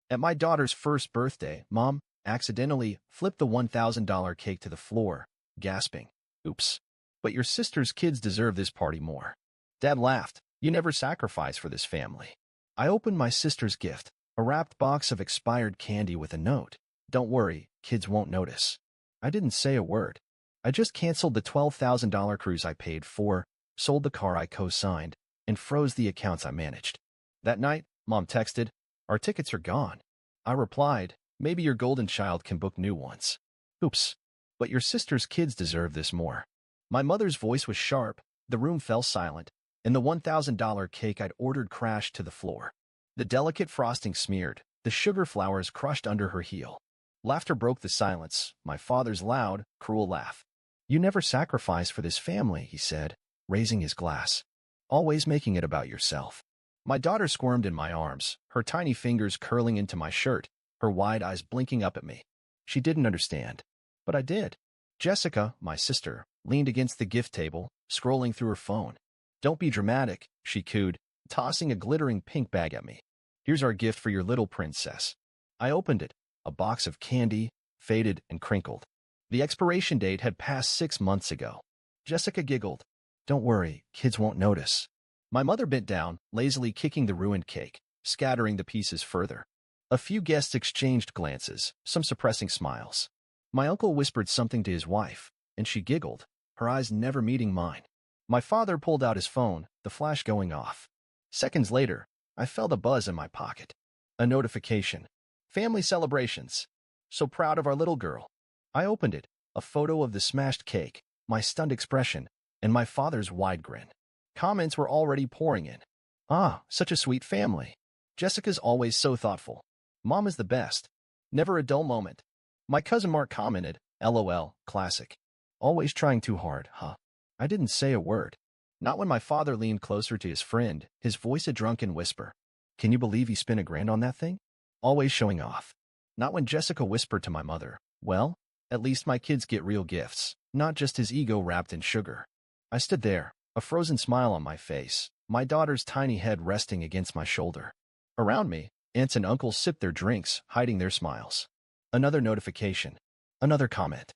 At my daughter's first birthday, Mom accidentally flipped the $1,000 cake to the floor, gasping, "Oops. But your sister's kids deserve this party more." Dad laughed. "You never sacrifice for this family." I opened my sister's gift, a wrapped box of expired candy with a note. "Don't worry, kids won't notice." I didn't say a word. I just canceled the $12,000 cruise I paid for, sold the car I co-signed, and froze the accounts I managed. That night, Mom texted, "Our tickets are gone." I replied, "Maybe your golden child can book new ones." "Oops. But your sister's kids deserve this more." My mother's voice was sharp, the room fell silent, and the $1,000 cake I'd ordered crashed to the floor. The delicate frosting smeared, the sugar flowers crushed under her heel. Laughter broke the silence, my father's loud, cruel laugh. "You never sacrifice for this family," he said, raising his glass. "Always making it about yourself." My daughter squirmed in my arms, her tiny fingers curling into my shirt, her wide eyes blinking up at me. She didn't understand. But I did. Jessica, my sister, leaned against the gift table, scrolling through her phone. "Don't be dramatic," she cooed, tossing a glittering pink bag at me. "Here's our gift for your little princess." I opened it, a box of candy, faded and crinkled. The expiration date had passed 6 months ago. Jessica giggled. "Don't worry, kids won't notice." My mother bent down, lazily kicking the ruined cake, scattering the pieces further. A few guests exchanged glances, some suppressing smiles. My uncle whispered something to his wife, and she giggled, her eyes never meeting mine. My father pulled out his phone, the flash going off. Seconds later, I felt a buzz in my pocket. A notification. "Family celebrations. So proud of our little girl." I opened it, a photo of the smashed cake, my stunned expression, and my father's wide grin. Comments were already pouring in. "Ah, such a sweet family. Jessica's always so thoughtful. Mom is the best. Never a dull moment." My cousin Mark commented, "LOL, classic. Always trying too hard, huh?" I didn't say a word. Not when my father leaned closer to his friend, his voice a drunken whisper. "Can you believe he spent $1,000 on that thing? Always showing off." Not when Jessica whispered to my mother, "Well, at least my kids get real gifts, not just his ego wrapped in sugar." I stood there, a frozen smile on my face, my daughter's tiny head resting against my shoulder. Around me, aunts and uncles sipped their drinks, hiding their smiles. Another notification. Another comment.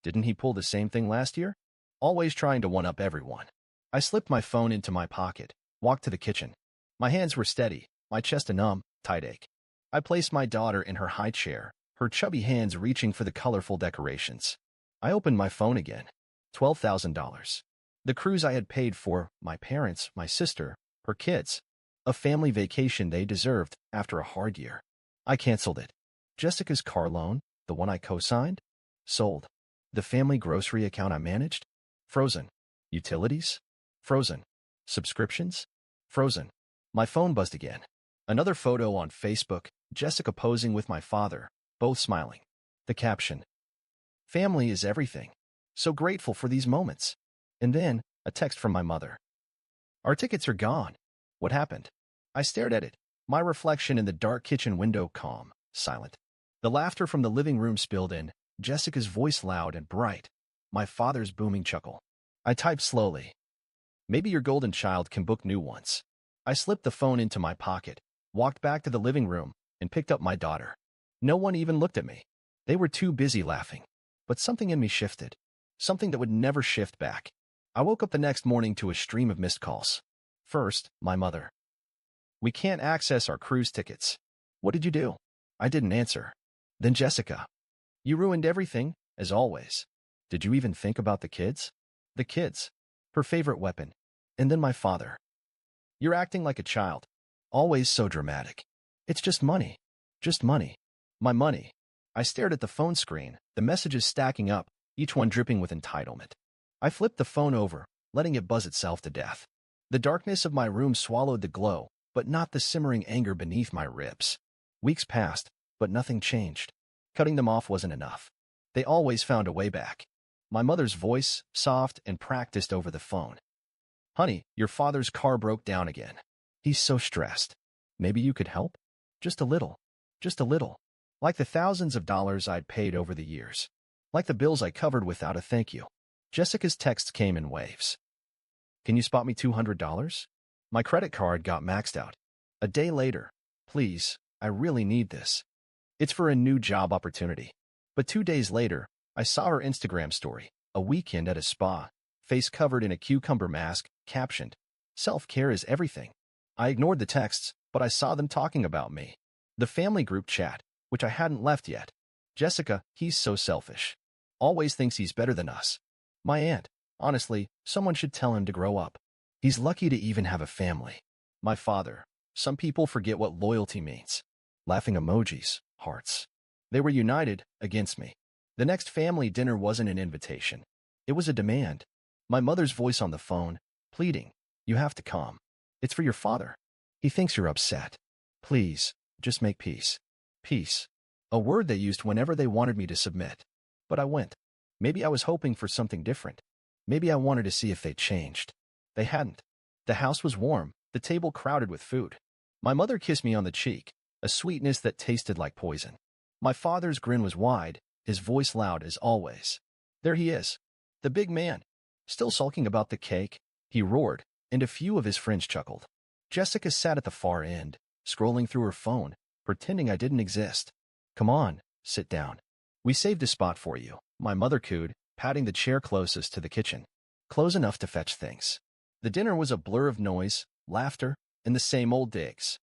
Didn't he pull the same thing last year? Always trying to one-up everyone. I slipped my phone into my pocket, walked to the kitchen. My hands were steady, my chest a numb, tight ache. I placed my daughter in her high chair, her chubby hands reaching for the colorful decorations. I opened my phone again. $12,000. The cruise I had paid for, my parents, my sister, her kids. A family vacation they deserved after a hard year. I canceled it. Jessica's car loan, the one I co-signed, sold. The family grocery account I managed, frozen. Utilities, frozen. Subscriptions, frozen. My phone buzzed again. Another photo on Facebook, Jessica posing with my father, both smiling. The caption, "Family is everything. So grateful for these moments." And then, a text from my mother. "Our tickets are gone. What happened?" I stared at it, my reflection in the dark kitchen window calm, silent. The laughter from the living room spilled in, Jessica's voice loud and bright, my father's booming chuckle. I typed slowly. "Maybe your golden child can book new ones." I slipped the phone into my pocket, walked back to the living room, and picked up my daughter. No one even looked at me. They were too busy laughing. But something in me shifted. Something that would never shift back. I woke up the next morning to a stream of missed calls. First, my mother. "We can't access our cruise tickets." "What did you do?" I didn't answer. Then Jessica. "You ruined everything, as always. Did you even think about the kids?" The kids. Her favorite weapon. And then my father. "You're acting like a child. Always so dramatic. It's just money. Just money. My money." I stared at the phone screen, the messages stacking up, each one dripping with entitlement. I flipped the phone over, letting it buzz itself to death. The darkness of my room swallowed the glow, but not the simmering anger beneath my ribs. Weeks passed, but nothing changed. Cutting them off wasn't enough. They always found a way back. My mother's voice, soft and practiced over the phone. "Honey, your father's car broke down again. He's so stressed. Maybe you could help? Just a little. Just a little. Like the thousands of dollars I'd paid over the years. Like the bills I covered without a thank you." Jessica's texts came in waves. "Can you spot me $200? My credit card got maxed out." A day later. "Please, I really need this. It's for a new job opportunity. But 2 days later, I saw her Instagram story, a weekend at a spa, face covered in a cucumber mask, captioned, "Self-care is everything." I ignored the texts, but I saw them talking about me. The family group chat, which I hadn't left yet. Jessica, he's so selfish. Always thinks he's better than us. My aunt, honestly, someone should tell him to grow up. He's lucky to even have a family. My father, some people forget what loyalty means. Laughing emojis, hearts. They were united against me. The next family dinner wasn't an invitation. It was a demand. My mother's voice on the phone, pleading, "You have to come. It's for your father. He thinks you're upset. Please, just make peace." Peace. A word they used whenever they wanted me to submit. But I went. Maybe I was hoping for something different. Maybe I wanted to see if they changed. They hadn't. The house was warm, the table crowded with food. My mother kissed me on the cheek, a sweetness that tasted like poison. My father's grin was wide, his voice loud as always. There he is. The big man. Still sulking about the cake, he roared, and a few of his friends chuckled. Jessica sat at the far end, scrolling through her phone, pretending I didn't exist. "Come on, sit down. We saved a spot for you," my mother cooed, patting the chair closest to the kitchen. Close enough to fetch things. The dinner was a blur of noise, laughter, and the same old digs.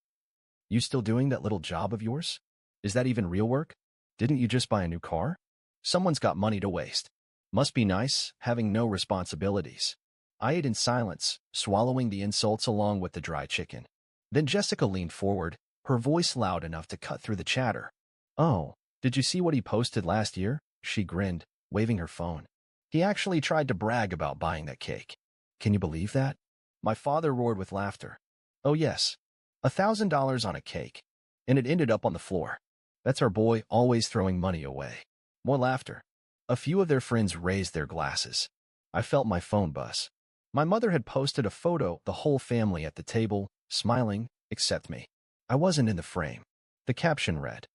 "You still doing that little job of yours? Is that even real work? Didn't you just buy a new car? Someone's got money to waste. Must be nice, having no responsibilities." I ate in silence, swallowing the insults along with the dry chicken. Then Jessica leaned forward, her voice loud enough to cut through the chatter. "Oh, did you see what he posted last year?" She grinned, waving her phone. "He actually tried to brag about buying that cake. Can you believe that?" My father roared with laughter. "Oh yes, $1,000 on a cake. And it ended up on the floor. That's our boy always throwing money away." More laughter. A few of their friends raised their glasses. I felt my phone buzz. My mother had posted a photo, the whole family at the table, smiling, except me. I wasn't in the frame. The caption read,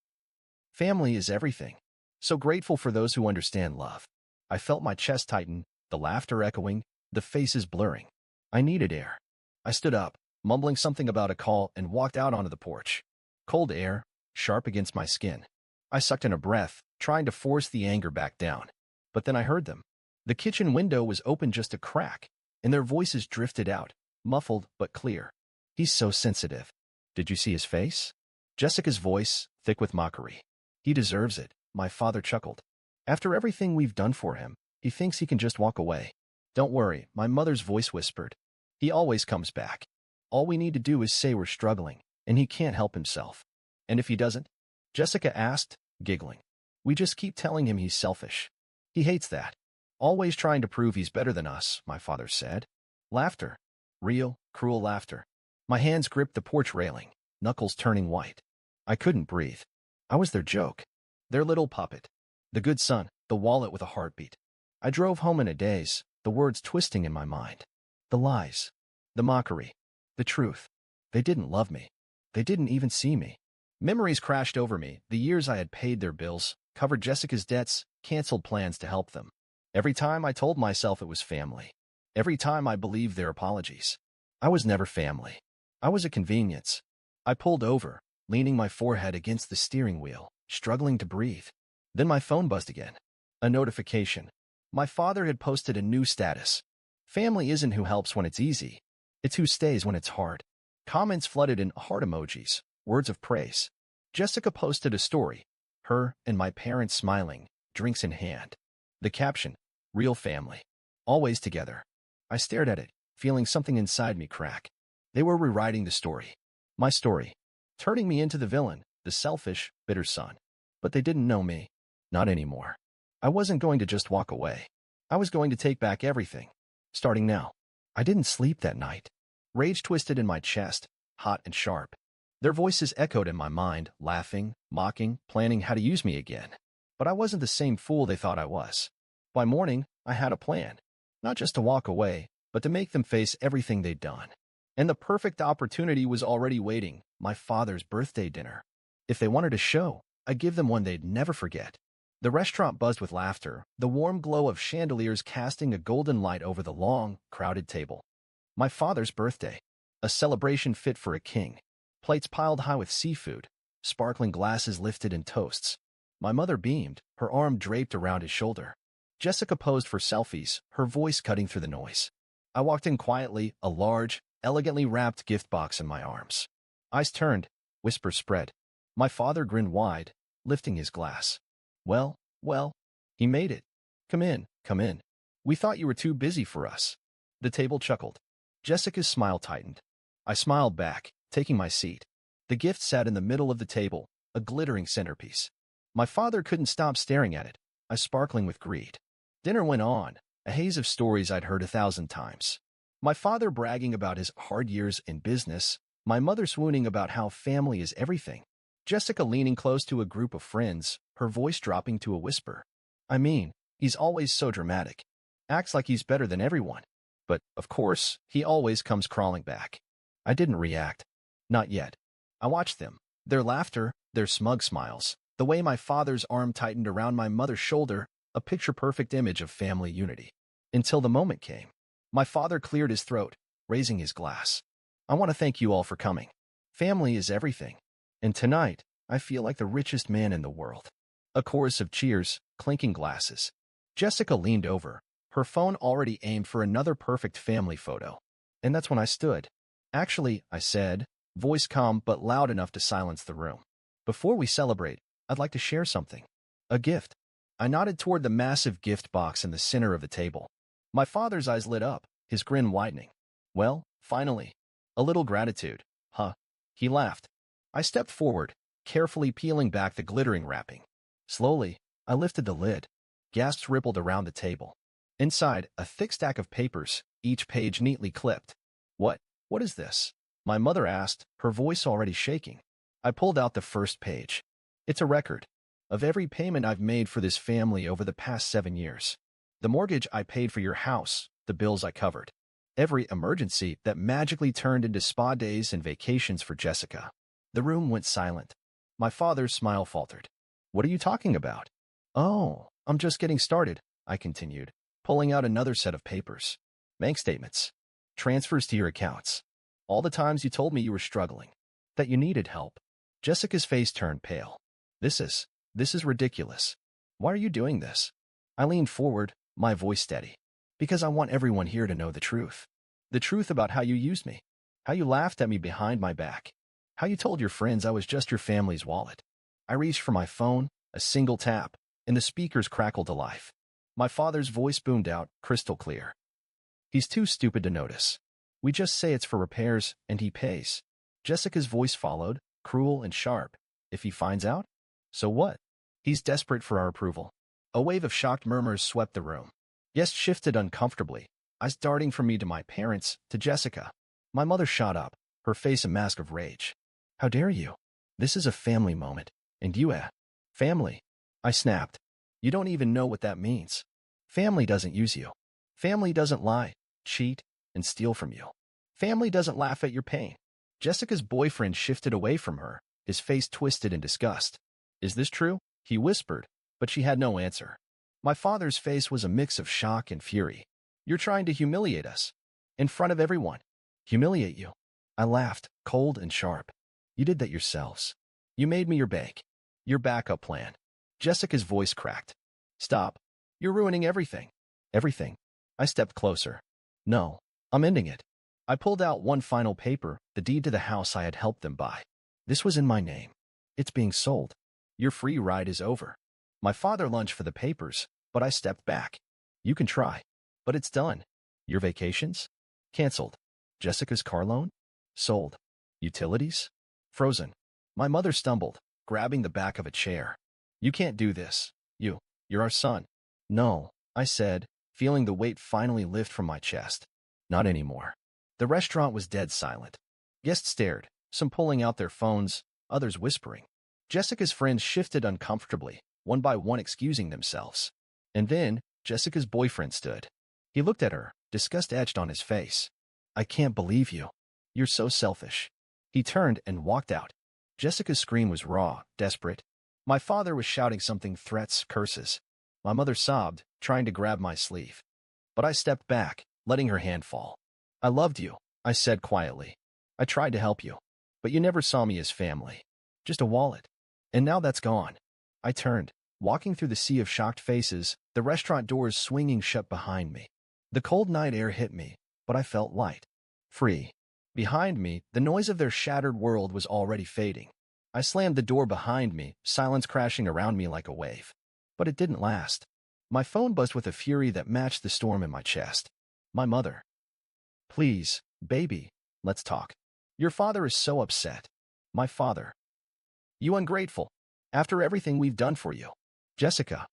"Family is everything. So grateful for those who understand love." I felt my chest tighten, the laughter echoing, the faces blurring. I needed air. I stood up, mumbling something about a call, and walked out onto the porch. Cold air, sharp against my skin. I sucked in a breath, trying to force the anger back down. But then I heard them. The kitchen window was open just a crack, and their voices drifted out, muffled but clear. "He's so sensitive. Did you see his face?" Jessica's voice, thick with mockery. "He deserves it," my father chuckled. "After everything we've done for him, he thinks he can just walk away." "Don't worry," my mother's voice whispered. "He always comes back. All we need to do is say we're struggling, and he can't help himself." "And if he doesn't?" Jessica asked, giggling. "We just keep telling him he's selfish. He hates that. Always trying to prove he's better than us," my father said. Laughter. Real, cruel laughter. My hands gripped the porch railing, knuckles turning white. I couldn't breathe. I was their joke. Their little puppet. The good son, the wallet with a heartbeat. I drove home in a daze, the words twisting in my mind. The lies. The mockery. The truth. They didn't love me. They didn't even see me. Memories crashed over me, the years I had paid their bills, covered Jessica's debts, canceled plans to help them. Every time I told myself it was family. Every time I believed their apologies. I was never family. I was a convenience. I pulled over, leaning my forehead against the steering wheel, struggling to breathe. Then my phone buzzed again. A notification. My father had posted a new status. "Family isn't who helps when it's easy. It's who stays when it's hard." Comments flooded in heart emojis, words of praise. Jessica posted a story. Her and my parents smiling, drinks in hand. The caption, "Real family. Always together." I stared at it, feeling something inside me crack. They were rewriting the story. My story. Turning me into the villain, the selfish, bitter son. But they didn't know me. Not anymore. I wasn't going to just walk away. I was going to take back everything. Starting now. I didn't sleep that night. Rage twisted in my chest, hot and sharp. Their voices echoed in my mind, laughing, mocking, planning how to use me again. But I wasn't the same fool they thought I was. By morning, I had a plan. Not just to walk away, but to make them face everything they'd done. And the perfect opportunity was already waiting, my father's birthday dinner. If they wanted a show, I'd give them one they'd never forget. The restaurant buzzed with laughter, the warm glow of chandeliers casting a golden light over the long, crowded table. My father's birthday. A celebration fit for a king. Plates piled high with seafood, sparkling glasses lifted in toasts. My mother beamed, her arm draped around his shoulder. Jessica posed for selfies, her voice cutting through the noise. I walked in quietly, a large, elegantly wrapped gift box in my arms. Eyes turned, whispers spread. My father grinned wide, lifting his glass. Well, he made it. Come in, come in. We thought you were too busy for us. The table chuckled. Jessica's smile tightened. I smiled back, taking my seat. The gift sat in the middle of the table, a glittering centerpiece. My father couldn't stop staring at it, eyes sparkling with greed. Dinner went on, a haze of stories I'd heard 1,000 times. My father bragging about his hard years in business, my mother swooning about how family is everything. Jessica leaning close to a group of friends, her voice dropping to a whisper. I mean, he's always so dramatic. Acts like he's better than everyone. But, of course, he always comes crawling back. I didn't react. Not yet. I watched them. Their laughter, their smug smiles, the way my father's arm tightened around my mother's shoulder, a picture-perfect image of family unity. Until the moment came. My father cleared his throat, raising his glass. I want to thank you all for coming. Family is everything. And tonight, I feel like the richest man in the world. A chorus of cheers, clinking glasses. Jessica leaned over, her phone already aimed for another perfect family photo. And that's when I stood. Actually, I said, voice calm but loud enough to silence the room. Before we celebrate, I'd like to share something. A gift. I nodded toward the massive gift box in the center of the table. My father's eyes lit up, his grin widening. Well, finally. A little gratitude, huh? He laughed. I stepped forward, carefully peeling back the glittering wrapping. Slowly, I lifted the lid. Gasps rippled around the table. Inside, a thick stack of papers, each page neatly clipped. What is this? My mother asked, her voice already shaking. I pulled out the first page. It's a record of every payment I've made for this family over the past 7 years. The mortgage I paid for your house, the bills I covered. Every emergency that magically turned into spa days and vacations for Jessica. The room went silent. My father's smile faltered. What are you talking about? Oh, I'm just getting started, I continued, pulling out another set of papers. Bank statements. Transfers to your accounts. All the times you told me you were struggling. That you needed help. Jessica's face turned pale. This is ridiculous. Why are you doing this? I leaned forward, my voice steady. Because I want everyone here to know the truth. The truth about how you used me. How you laughed at me behind my back. How you told your friends I was just your family's wallet. I reached for my phone, a single tap, and the speakers crackled to life. My father's voice boomed out, crystal clear. He's too stupid to notice. We just say it's for repairs, and he pays. Jessica's voice followed, cruel and sharp. If he finds out? So what? He's desperate for our approval. A wave of shocked murmurs swept the room. Guests shifted uncomfortably, eyes darting from me to my parents, to Jessica. My mother shot up, her face a mask of rage. How dare you? This is a family moment. And you, family. I snapped. You don't even know what that means. Family doesn't use you. Family doesn't lie, cheat, and steal from you. Family doesn't laugh at your pain. Jessica's boyfriend shifted away from her, his face twisted in disgust. Is this true? He whispered, but she had no answer. My father's face was a mix of shock and fury. You're trying to humiliate us. In front of everyone. Humiliate you. I laughed, cold and sharp. You did that yourselves. You made me your bank. Your backup plan. Jessica's voice cracked. Stop. You're ruining everything. Everything. I stepped closer. No, I'm ending it. I pulled out one final paper, the deed to the house I had helped them buy. This was in my name. It's being sold. Your free ride is over. My father lunged for the papers, but I stepped back. You can try, but it's done. Your vacations? Canceled. Jessica's car loan? Sold. Utilities? Frozen. My mother stumbled, grabbing the back of a chair. You can't do this. You're our son. No, I said, feeling the weight finally lift from my chest. Not anymore. The restaurant was dead silent. Guests stared, some pulling out their phones, others whispering. Jessica's friends shifted uncomfortably, one by one excusing themselves. And then, Jessica's boyfriend stood. He looked at her, disgust etched on his face. I can't believe you. You're so selfish. He turned and walked out. Jessica's scream was raw, desperate. My father was shouting something, threats, curses. My mother sobbed, trying to grab my sleeve. But I stepped back, letting her hand fall. I loved you, I said quietly. I tried to help you. But you never saw me as family. just a wallet. And now that's gone. I turned, walking through the sea of shocked faces, the restaurant doors swinging shut behind me. The cold night air hit me, but I felt light. Free. Behind me, the noise of their shattered world was already fading. I slammed the door behind me, silence crashing around me like a wave. But it didn't last. My phone buzzed with a fury that matched the storm in my chest. My mother. Please, baby, let's talk. Your father is so upset. My father. You ungrateful. After everything we've done for you. Jessica.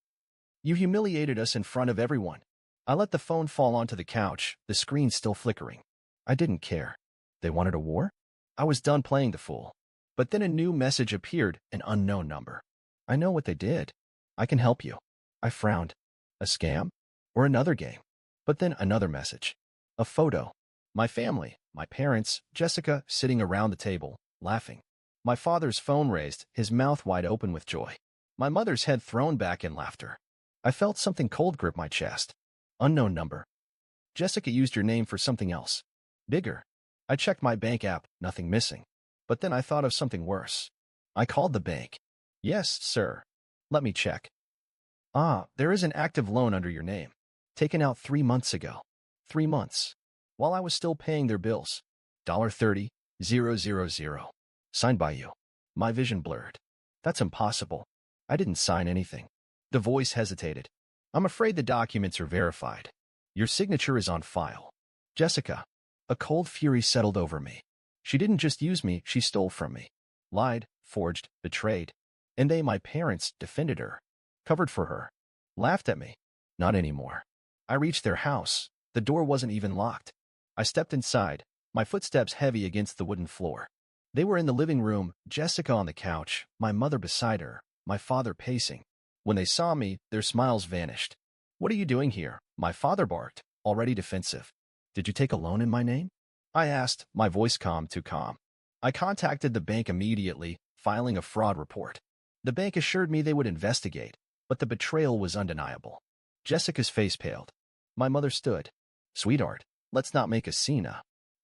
You humiliated us in front of everyone. I let the phone fall onto the couch, the screen still flickering. I didn't care. They wanted a war? I was done playing the fool. But then a new message appeared, an unknown number. I know what they did. I can help you. I frowned. A scam? Or another game? But then another message. A photo. My family, my parents, Jessica, sitting around the table, laughing. My father's phone raised, his mouth wide open with joy. My mother's head thrown back in laughter. I felt something cold grip my chest. Unknown number. Jessica used your name for something else. Bigger. I checked my bank app, nothing missing. But then I thought of something worse. I called the bank. Yes, sir. Let me check. Ah, there is an active loan under your name. Taken out 3 months ago. 3 months. While I was still paying their bills. $30,000. Signed by you. My vision blurred. That's impossible. I didn't sign anything. The voice hesitated. I'm afraid the documents are verified. Your signature is on file. Jessica. A cold fury settled over me. She didn't just use me, she stole from me. Lied, forged, betrayed. And they, my parents, defended her. Covered for her. Laughed at me. Not anymore. I reached their house. The door wasn't even locked. I stepped inside, my footsteps heavy against the wooden floor. They were in the living room, Jessica on the couch, my mother beside her, my father pacing. When they saw me, their smiles vanished. What are you doing here? My father barked, already defensive. Did you take a loan in my name? I asked, my voice calm too calm. I contacted the bank immediately, filing a fraud report. The bank assured me they would investigate, but the betrayal was undeniable. Jessica's face paled. My mother stood. Sweetheart, let's not make a scene.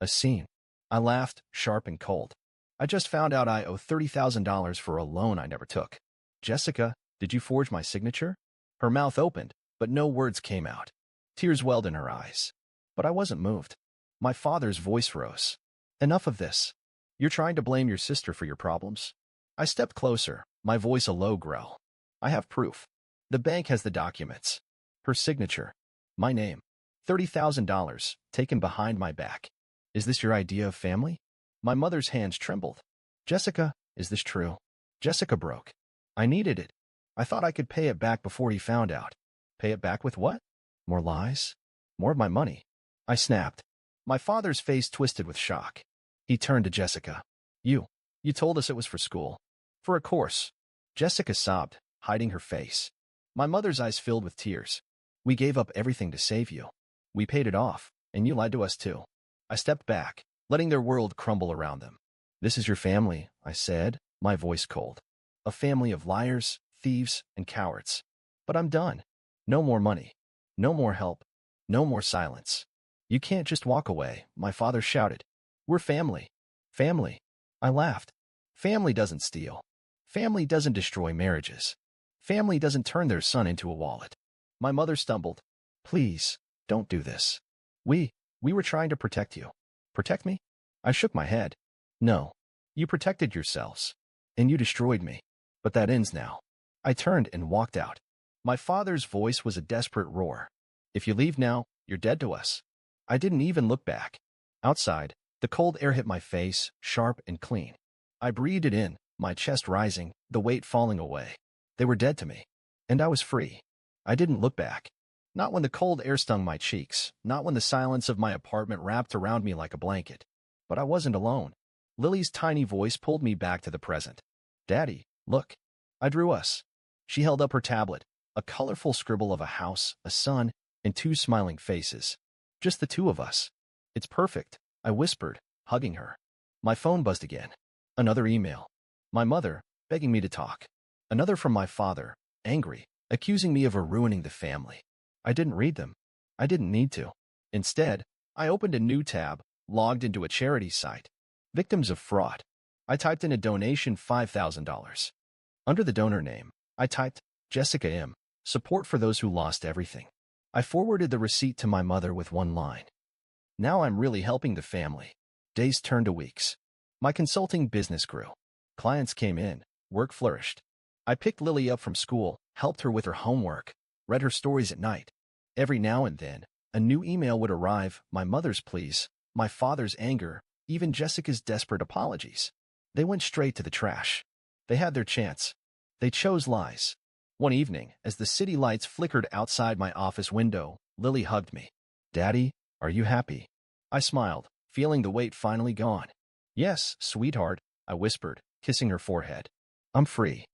A scene. I laughed, sharp and cold. I just found out I owe $30,000 for a loan I never took. Jessica, did you forge my signature? Her mouth opened, but no words came out. Tears welled in her eyes. But I wasn't moved. My father's voice rose. Enough of this. You're trying to blame your sister for your problems? I stepped closer, my voice a low growl. I have proof. The bank has the documents. Her signature. My name. $30,000, taken behind my back. Is this your idea of family? My mother's hands trembled. Jessica, is this true? Jessica broke. I needed it. I thought I could pay it back before he found out. Pay it back with what? More lies? More of my money. I snapped. My father's face twisted with shock. He turned to Jessica. You told us it was for school. For a course. Jessica sobbed, hiding her face. My mother's eyes filled with tears. We gave up everything to save you. We paid it off, and you lied to us too. I stepped back, letting their world crumble around them. This is your family, I said, my voice cold. A family of liars, thieves, and cowards. But I'm done. No more money. No more help. No more silence. You can't just walk away, my father shouted. We're family. Family. I laughed. Family doesn't steal. Family doesn't destroy marriages. Family doesn't turn their son into a wallet. My mother stumbled. Please, don't do this. We were trying to protect you. Protect me? I shook my head. No. You protected yourselves. And you destroyed me. But that ends now. I turned and walked out. My father's voice was a desperate roar. If you leave now, you're dead to us. I didn't even look back. Outside, the cold air hit my face, sharp and clean. I breathed it in, my chest rising, the weight falling away. They were dead to me. And I was free. I didn't look back. Not when the cold air stung my cheeks, not when the silence of my apartment wrapped around me like a blanket. But I wasn't alone. Lily's tiny voice pulled me back to the present. Daddy, look. I drew us. She held up her tablet, a colorful scribble of a house, a sun, and 2 smiling faces. Just the 2 of us. It's perfect, I whispered, hugging her. My phone buzzed again. Another email. My mother, begging me to talk. Another from my father, angry, accusing me of ruining the family. I didn't read them. I didn't need to. Instead, I opened a new tab, logged into a charity site. Victims of fraud. I typed in a donation $5,000. Under the donor name, I typed, Jessica M., support for those who lost everything. I forwarded the receipt to my mother with one line. Now I'm really helping the family. Days turned to weeks. My consulting business grew. Clients came in, work flourished. I picked Lily up from school, helped her with her homework, read her stories at night. Every now and then, a new email would arrive, my mother's pleas, my father's anger, even Jessica's desperate apologies. They went straight to the trash. They had their chance. They chose lies. One evening, as the city lights flickered outside my office window, Lily hugged me. Daddy, are you happy? I smiled, feeling the weight finally gone. Yes, sweetheart, I whispered, kissing her forehead. I'm free.